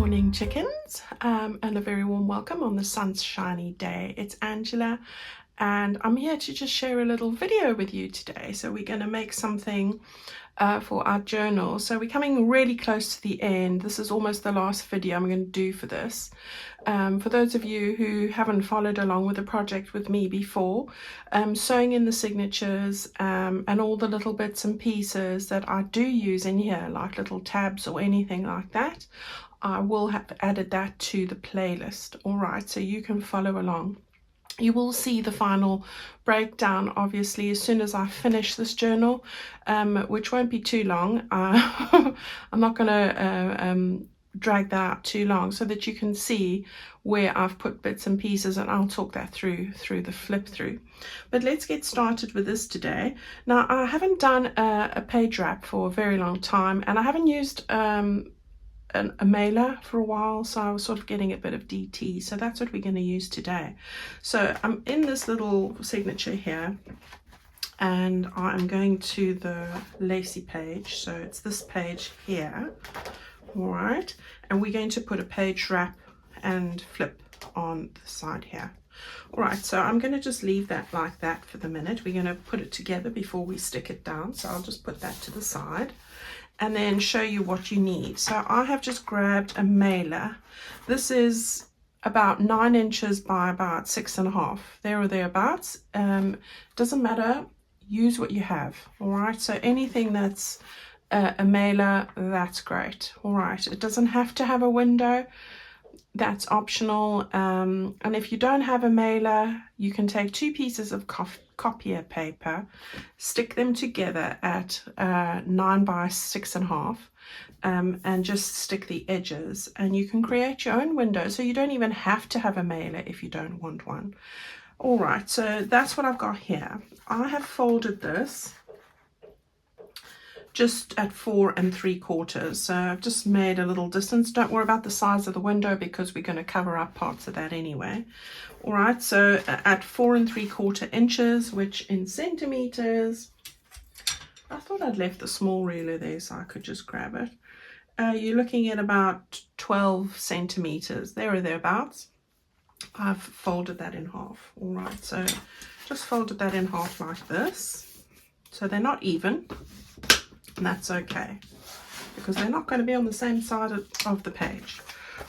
morning, chickens, and a very warm welcome on the sunshiny day. It's Angela, and I'm here to just share a little video with you today. So we're going to make something for our journal. So we're coming really close to the end. This is almost the last video I'm going to do for this. For those of you who haven't followed along with the project with me before, sewing in the signatures and all the little bits and pieces that I do use in here, like little tabs or anything like that, I will have added that to the playlist. All right, so you can follow along. You will see the final breakdown, obviously, as soon as I finish this journal, which won't be too long. I'm not going to drag that out too long so that you can see where I've put bits and pieces, and I'll talk that through the flip through. But let's get started with this today. Now, I haven't done a page wrap for a very long time, and I haven't used a mailer for a while, so I was sort of getting a bit of DT, so that's what we're going to use today. So I'm in this little signature here, and I'm going to the lacy page, so it's this page here. All right, and we're going to put a page wrap and flip on the side here. All right, so I'm going to just leave that like that for the minute. We're going to put it together before we stick it down, so I'll just put that to the side and then show you what you need. So I have just grabbed a mailer. This is about 9 inches by about 6.5, there or thereabouts. Doesn't matter, use what you have. All right, so anything that's a mailer, that's great. All right, it doesn't have to have a window, that's optional. And if you don't have a mailer, you can take 2 pieces of copier paper, stick them together at 9 by 6.5, and just stick the edges, and you can create your own window. So you don't even have to have a mailer if you don't want one. All right, so that's what I've got here. I have folded this just at 4 3/4. So I've just made a little distance. Don't worry about the size of the window because we're going to cover up parts of that anyway. All right, so at 4 3/4 inches, which in centimeters, I thought I'd left the small ruler there so I could just grab it. You're looking at about 12 centimeters, there or thereabouts. I've folded that in half. All right, so just folded that in half like this. So they're not even. And that's okay, because they're not going to be on the same side of the page.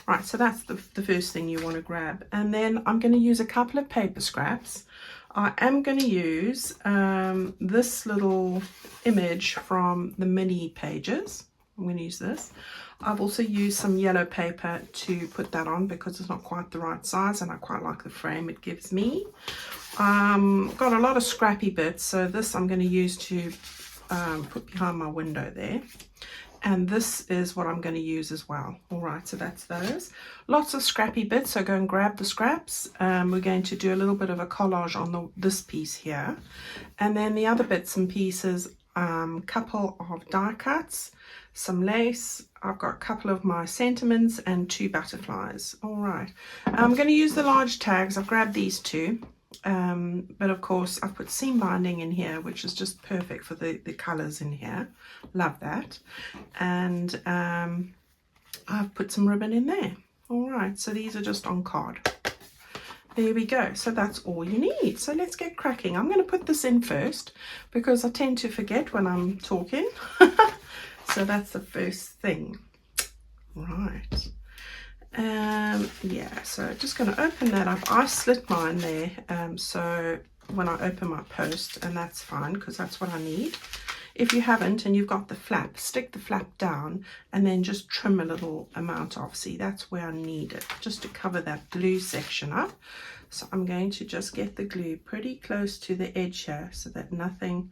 Right, so that's the first thing you want to grab. And then I'm going to use a couple of paper scraps. I am going to use this little image from the mini pages. I'm going to use this. I've also used some yellow paper to put that on because it's not quite the right size, and I quite like the frame it gives me. Got a lot of scrappy bits, so this I'm going to use to put behind my window there, and this is what I'm going to use as well. All right, so that's those. Lots of scrappy bits, so go and grab the scraps. We're going to do a little bit of a collage on this piece here, and then the other bits and pieces, couple of die cuts, some lace. I've got a couple of my sentiments and 2 butterflies. All right, I'm going to use the large tags. I've grabbed these 2. But of course I've put seam binding in here, which is just perfect for the colors in here. Love that. And I've put some ribbon in there. All right, so these are just on card. There we go. So that's all you need. So let's get cracking. I'm going to put this in first because I tend to forget when I'm talking. So that's the first thing. Right. Yeah, so just going to open that up. I slit mine there, so when I open my post, and that's fine because that's what I need. If you haven't and you've got the flap, stick the flap down and then just trim a little amount off. See, that's where I need it, just to cover that blue section up. So I'm going to just get the glue pretty close to the edge here so that nothing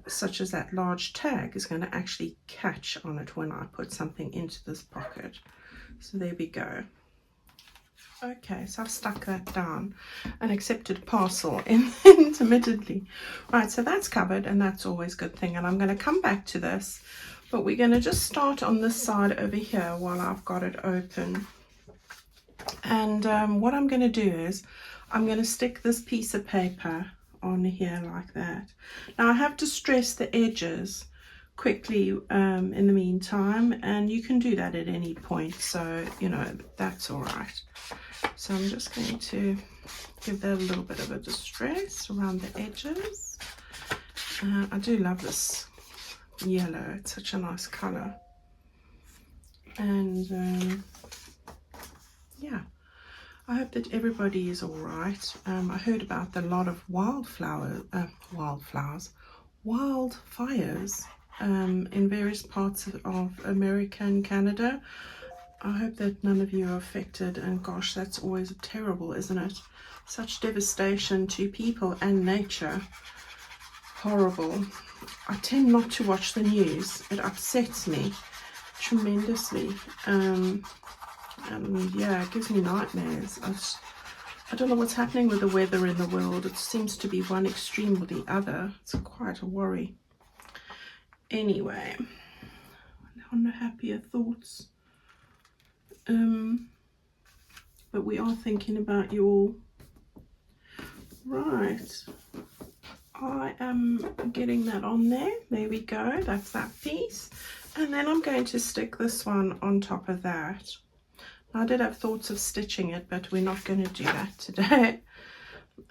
such as that large tag is going to actually catch on it when I put something into this pocket. So there we go. Okay, so I've stuck that down and accepted parcel intermittently. Right, so that's covered, and that's always a good thing. And I'm going to come back to this, but we're going to just start on this side over here while I've got it open. And what I'm going to do is I'm going to stick this piece of paper on here like that. Now I have to stress the edges quickly in the meantime, and you can do that at any point, so you know that's all right. So I'm just going to give that a little bit of a distress around the edges. I do love this yellow, it's such a nice color. And yeah, I hope that everybody is all right. I heard about the lot of wildfires in various parts of America and Canada. I hope that none of you are affected, and gosh, that's always terrible, isn't it? Such devastation to people and nature. Horrible. I tend not to watch the news. It upsets me tremendously. And yeah, it gives me nightmares. I don't know what's happening with the weather in the world. It seems to be one extreme or the other. It's quite a worry. Anyway, on the happier thoughts. But we are thinking about you all. Right. I am getting that on there. There we go. That's that piece. And then I'm going to stick this one on top of that. I did have thoughts of stitching it, but we're not going to do that today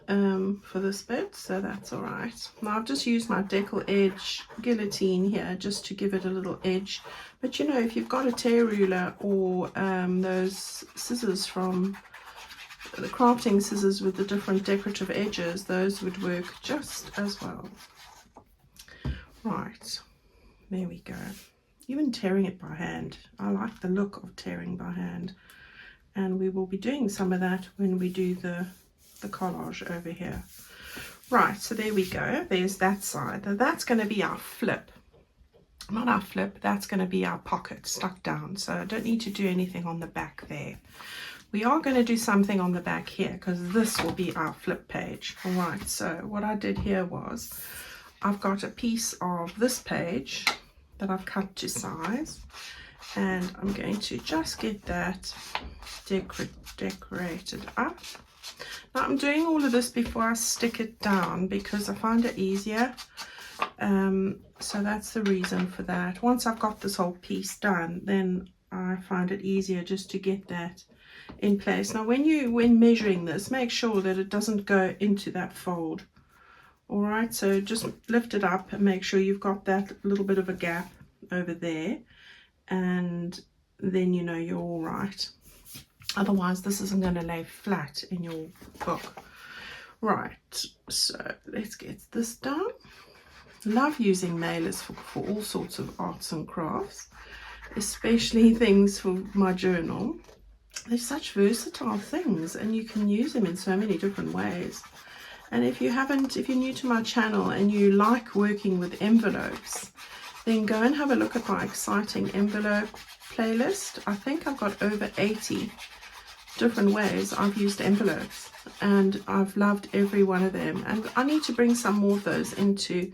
for this bit, so that's all right. Now I've just used my decal edge guillotine here just to give it a little edge. But you know, if you've got a tear ruler or those scissors from the crafting scissors with the different decorative edges, those would work just as well. Right, there we go. Even tearing it by hand, I like the look of tearing by hand, and we will be doing some of that when we do the collage over here. Right, so there we go. There's that side. Now that's going to be our flip. Not our flip, that's going to be our pocket stuck down, so I don't need to do anything on the back there. We are going to do something on the back here because this will be our flip page. All right, so what I did here was I've got a piece of this page that I've cut to size, and I'm going to just get that decorated up. Now I'm doing all of this before I stick it down because I find it easier. So that's the reason for that. Once I've got this whole piece done, then I find it easier just to get that in place. Now when measuring this, make sure that it doesn't go into that fold. All right, so just lift it up and make sure you've got that little bit of a gap over there, and then you know you're all right. Otherwise this isn't going to lay flat in your book. Right, so let's get this done. Love using mailers for all sorts of arts and crafts, especially things for my journal. They're such versatile things and you can use them in so many different ways. And if you're new to my channel and you like working with envelopes, then go and have a look at my exciting envelope playlist. I think I've got over 80 different ways I've used envelopes, and I've loved every one of them. And I need to bring some more of those into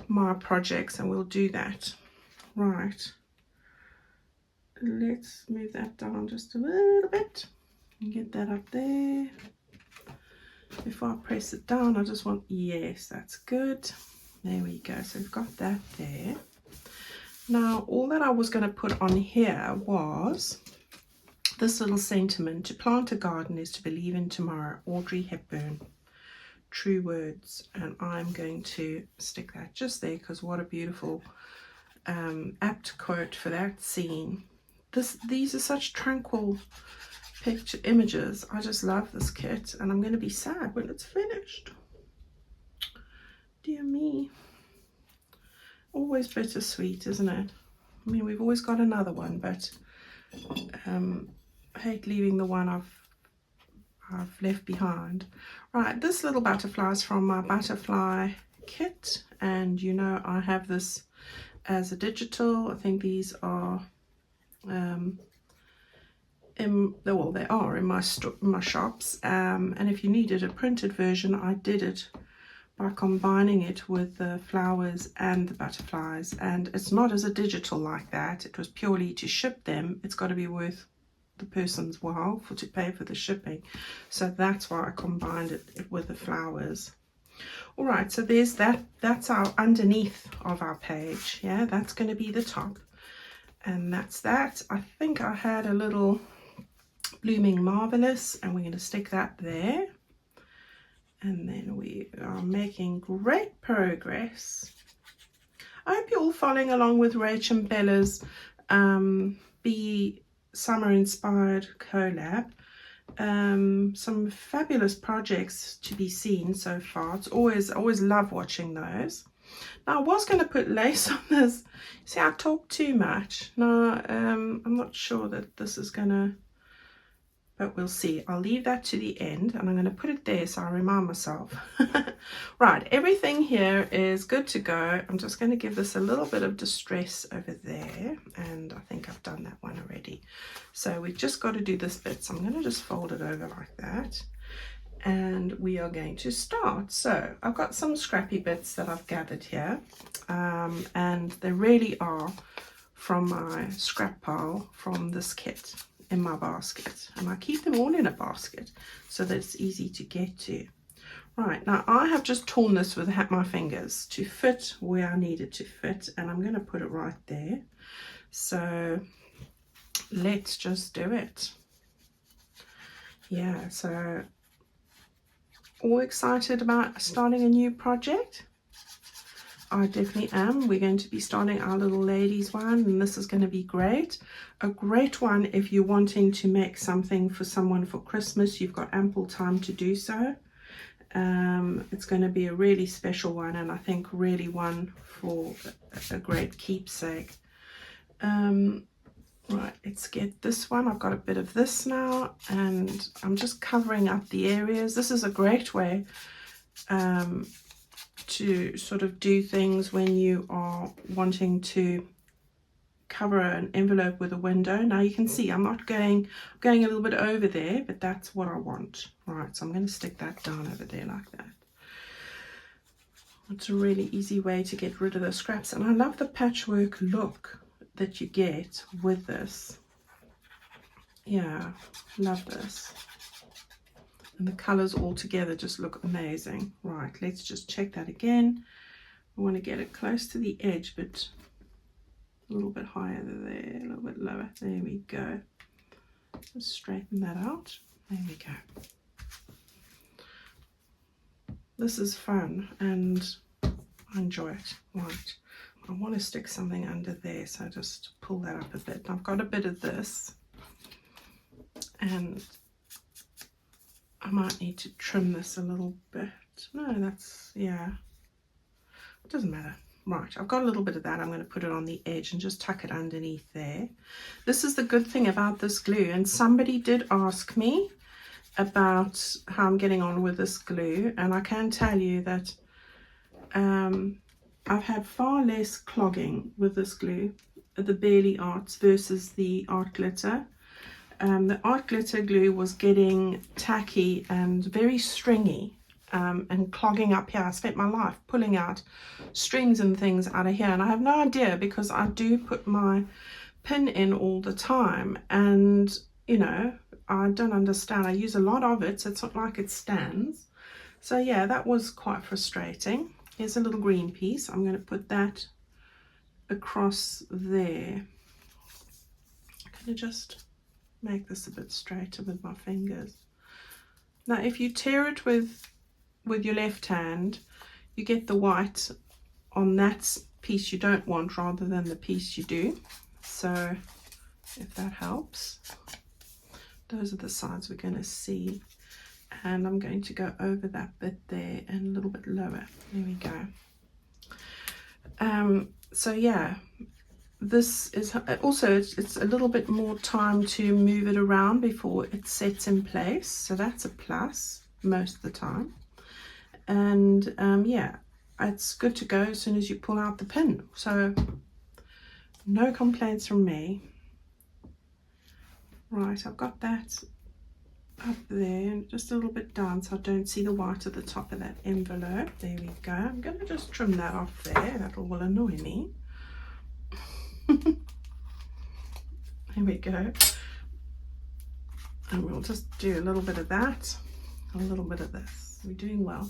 my projects, and we'll do that. Right. Let's move that down just a little bit and get that up there. Before I press it down, I just want, yes, that's good. There we go. So we've got that there. Now, all that I was going to put on here was this little sentiment: to plant a garden is to believe in tomorrow. Audrey Hepburn. True words. And I'm going to stick that just there because what a beautiful apt quote for that scene. These are such tranquil picture images. I just love this kit, and I'm going to be sad when it's finished. Dear me. Always bittersweet, isn't it? I mean, we've always got another one, but I hate leaving the one I've left behind. Right, this little butterfly is from my butterfly kit, and you know I have this as a digital. I think these are they are in my shops, and if you needed a printed version, I did it by combining it with the flowers and the butterflies, and it's not as a digital like that. It was purely to ship them. It's got to be worth the person's while to pay for the shipping, so that's why I combined it with the flowers. All right, so there's that's our underneath of our page. Yeah, that's going to be the top, and that's that. I think I had a little Blooming Marvelous, and we're going to stick that there. And then we are making great progress. I hope you're all following along with Rach and Bella's Be Summer Inspired collab. Some fabulous projects to be seen so far. It's always love watching those. Now I was going to put lace on this. See, I talk too much. No, I'm not sure that this is gonna, but we'll see. I'll leave that to the end, and I'm going to put it there so I remind myself. Right, everything here is good to go. I'm just going to give this a little bit of distress over there, and I think I've done that one already. So we've just got to do this bit, so I'm going to just fold it over like that, and we are going to start. So I've got some scrappy bits that I've gathered here, and they really are from my scrap pile from this kit in my basket, and I keep them all in a basket so that it's easy to get to. Right, now I have just torn this with my fingers to fit where I need it to fit, and I'm going to put it right there. So let's just do it. Yeah, so all excited about starting a new project? I definitely am. We're going to be starting our little ladies one, and this is going to be great. A great one if you're wanting to make something for someone for Christmas. You've got ample time to do so. It's going to be a really special one, and I think really one for a great keepsake. Right, let's get this one. I've got a bit of this now, and I'm just covering up the areas. This is a great way to sort of do things when you are wanting to cover an envelope with a window. Now you can see I'm not going a little bit over there, but that's what I want. Right, so I'm going to stick that down over there like that. It's a really easy way to get rid of the scraps, and I love the patchwork look that you get with this. Yeah, love this. And the colors all together just look amazing. Right, let's just check that again. I want to get it close to the edge, but a little bit higher there, a little bit lower. There we go. Just straighten that out. There we go. This is fun and I enjoy it. Right, I want to stick something under there, so just pull that up a bit. I've got a bit of this, and I might need to trim this a little bit. No, that's, yeah, it doesn't matter. Right, I've got a little bit of that. I'm going to put it on the edge and just tuck it underneath there. This is the good thing about this glue, and somebody did ask me about how I'm getting on with this glue, and I can tell you that I've had far less clogging with this glue, the Barely Arts versus the Art Glitter. The Art Glitter glue was getting tacky and very stringy and clogging up here. I spent my life pulling out strings and things out of here, and I have no idea because I do put my pin in all the time, and you know, I don't understand. I use a lot of it, so it's not like it stands. So yeah, that was quite frustrating. Here's a little green piece. I'm going to put that across there. I'm going to just make this a bit straighter with my fingers. Now if you tear it with your left hand, you get the white on that piece you don't want rather than the piece you do. So if that helps, those are the sides we're going to see, and I'm going to go over that bit there and a little bit lower. There we go. So yeah, this is also, it's a little bit more time to move it around before it sets in place, so that's a plus most of the time. And yeah, it's good to go as soon as you pull out the pin, so no complaints from me. Right, I've got that up there, just a little bit down so I don't see the white at the top of that envelope. There we go. I'm going to just trim that off there. That will annoy me. There we go. And we'll just do a little bit of that, a little bit of this. We're doing well.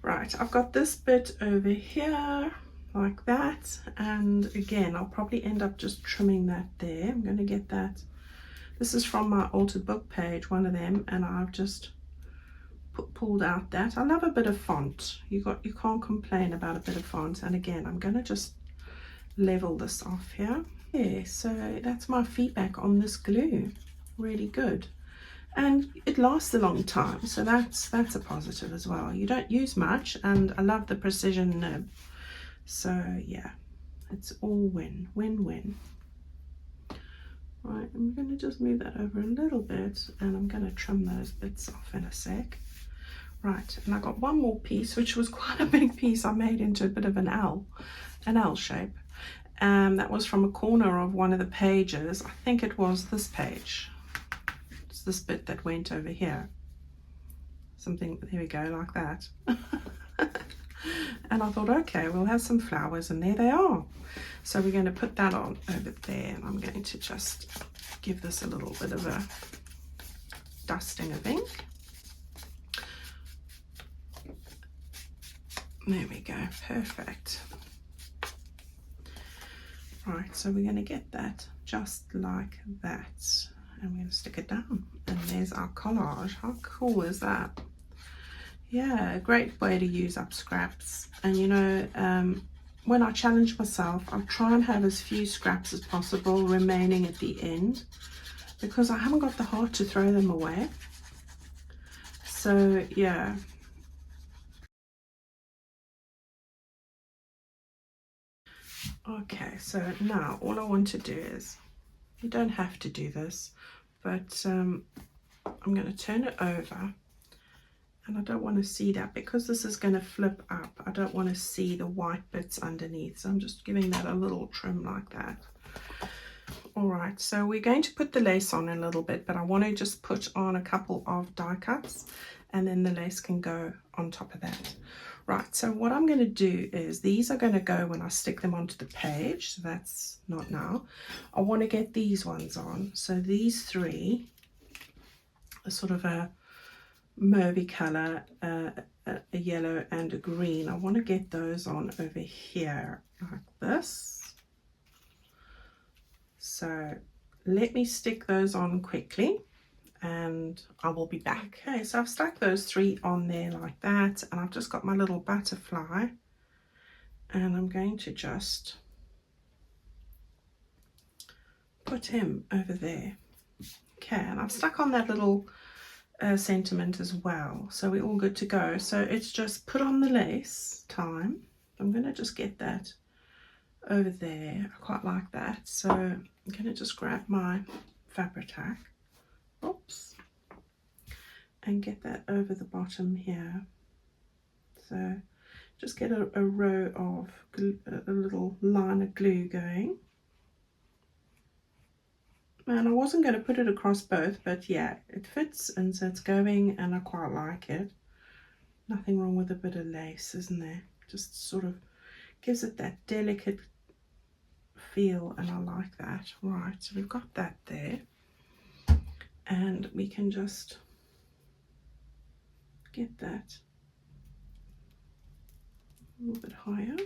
Right, I've got this bit over here like that, and again I'll probably end up just trimming that there. I'm going to get that. This is from my altered book page, one of them, and I've just pulled out that. I love a bit of font. You can't complain about a bit of font. And again, I'm going to just level this off here. Yeah, so that's my feedback on this glue. Really good. And it lasts a long time, so that's a positive as well. You don't use much, and I love the precision nib. So yeah, it's all win, win-win. Right, I'm going to just move that over a little bit, and I'm going to trim those bits off in a sec. Right, and I got one more piece, which was quite a big piece I made into a bit of an L shape. That was from a corner of one of the pages. I think it was this page. It's this bit that went over here. Something, there we go, like that. And I thought, okay, we'll have some flowers, and there they are. So we're going to put that on over there, and I'm going to just give this a little bit of a dusting of ink. There we go, perfect. Right, so we're going to get that just like that, and we're going to stick it down, and there's our collage. How cool is that? Yeah, a great way to use up scraps. And you know, when I challenge myself, I'll try and have as few scraps as possible remaining at the end, because I haven't got the heart to throw them away. So yeah. Okay, so now all I want to do is, you don't have to do this, but I'm going to turn it over, and I don't want to see that because this is going to flip up. I don't want to see the white bits underneath, so I'm just giving that a little trim like that. All right, so we're going to put the lace on in a little bit, but I want to just put on a couple of die cuts, and then the lace can go on top of that. Right, so what I'm going to do is, these are going to go when I stick them onto the page, so that's not now. I want to get these ones on. So these three are sort of a mauvey colour, a yellow and a green. I want to get those on over here like this. So let me stick those on quickly, and I will be back. Okay, so I've stuck those three on there like that, and I've just got my little butterfly, and I'm going to just put him over there. Okay, and I've stuck on that little sentiment as well, so we're all good to go. So it's just put on the lace time. I'm going to just get that over there. I quite like that, so I'm going to just grab my Fabri-Tac, oops, and get that over the bottom here. So just get a row of glue, a little line of glue going. And I wasn't going to put it across both, but yeah, it fits, and so it's going, and I quite like it. Nothing wrong with a bit of lace, isn't there? Just sort of gives it that delicate feel, and I like that. Right, so we've got that there, and we can just get that a little bit higher.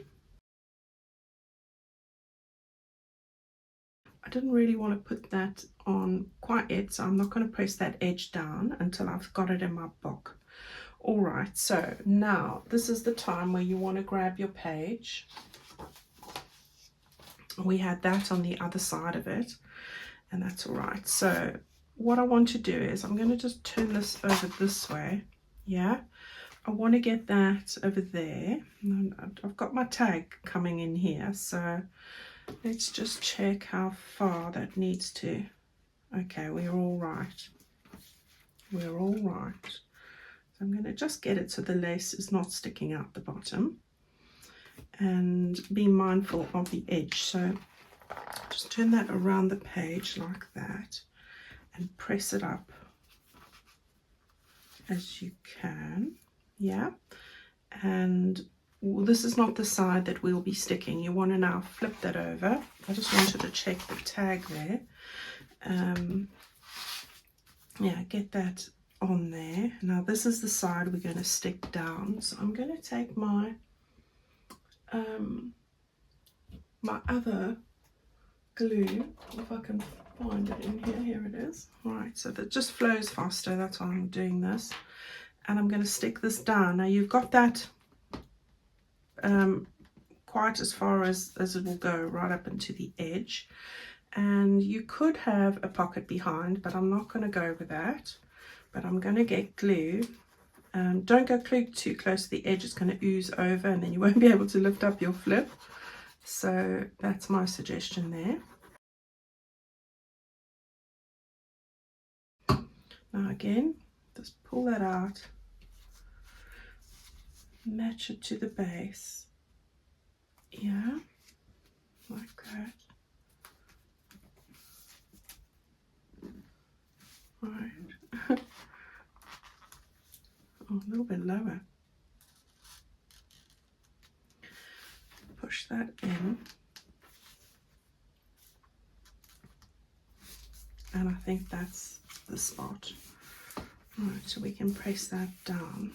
I didn't really want to put that on quite yet, so I'm not going to press that edge down until I've got it in my book. All right, so now this is the time where you want to grab your page. We had that on the other side of it, and that's all right. So what I want to do is, I'm going to just turn this over this way. Yeah, I want to get that over there. And I've got my tag coming in here, so let's just check how far that needs to. Okay, we're all right. We're all right. So I'm going to just get it so the lace is not sticking out the bottom, and be mindful of the edge. So just turn that around the page like that, and press it up as you can. Yeah, and this is not the side that we'll be sticking. You want to now flip that over. I just wanted to check the tag there. Yeah, get that on there. Now this is the side we're going to stick down. So I'm going to take my my other glue, if I can find it in here. Here it is. Right, so that just flows faster, that's why I'm doing this. And I'm going to stick this down. Now you've got that quite as far as it will go, right up into the edge. And you could have a pocket behind, but I'm not going to go with that. But I'm going to get glue. Don't go too close to the edge, it's going to ooze over and then you won't be able to lift up your flip. So that's my suggestion there. Now again, just pull that out, match it to the base, yeah, like that. Right. Oh, a little bit lower. Push that in. And I think that's the spot. Right, so we can press that down.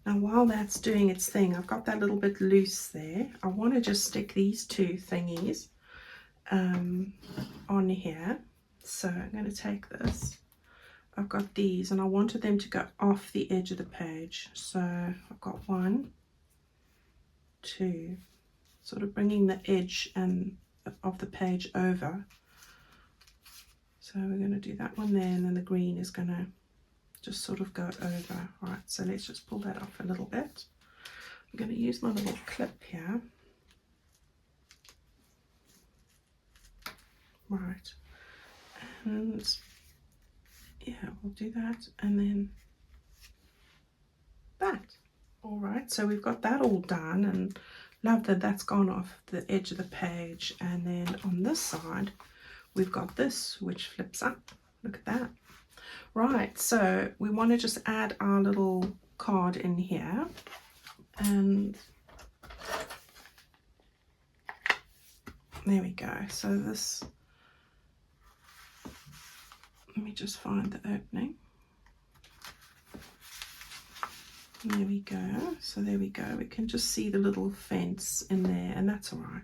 Now while that's doing its thing, I've got that little bit loose there. I want to just stick these two thingies on here. So I'm going to take this. I've got these and I wanted them to go off the edge of the page. So I've got 1, 2, sort of bringing the edge of the page over. So we're going to do that one there, and then the green is going to just sort of go over. Right, so let's just pull that off a little bit. I'm going to use my little clip here. Right, and yeah, we'll do that and then that. All right, so we've got that all done, and love that that's gone off the edge of the page. And then on this side we've got this which flips up. Look at that. Right, so we want to just add our little card in here, and there we go. So this, let me just find the opening. There we go. So there we go. We can just see the little fence in there, and that's all right.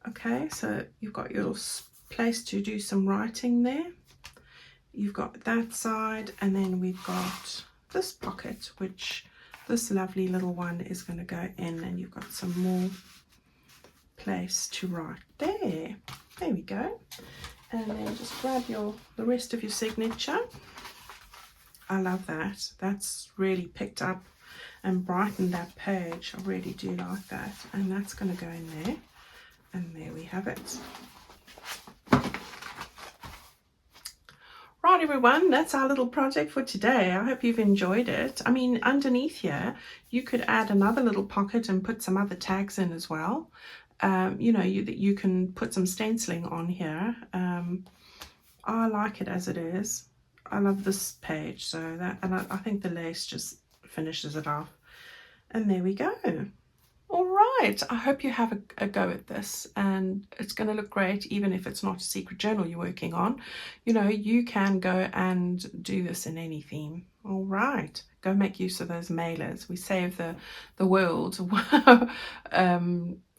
Okay, so you've got your place to do some writing there. You've got that side, and then we've got this pocket, which this lovely little one is going to go in, and you've got some more place to write there. There we go. And then just grab the rest of your signature. I love that. That's really picked up and brightened that page. I really do like that. And that's going to go in there. And there we have it. Right, everyone, that's our little project for today. I hope you've enjoyed it. I mean, underneath here, you could add another little pocket and put some other tags in as well. You know, you can put some stenciling on here. I like it as it is. I love this page, so that, and I think the lace just finishes it off. And there we go. All right, I hope you have a go at this, and it's going to look great even if it's not a secret journal you're working on. You know, you can go and do this in any theme. All right, go make use of those mailers. We save the world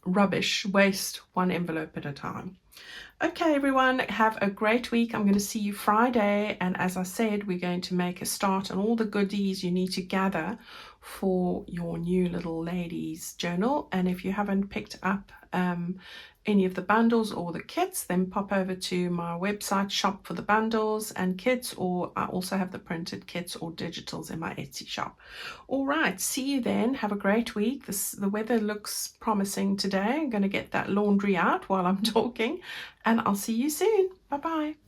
rubbish waste one envelope at a time. Okay, everyone, have a great week. I'm going to see you Friday, and as I said, we're going to make a start on all the goodies you need to gather for your new little ladies journal. And if you haven't picked up any of the bundles or the kits, then pop over to my website, shop for the bundles and kits, or I also have the printed kits or digitals in my Etsy shop. All right, see you then. Have a great week. The weather looks promising today. I'm going to get that laundry out while I'm talking, and I'll see you soon. Bye bye.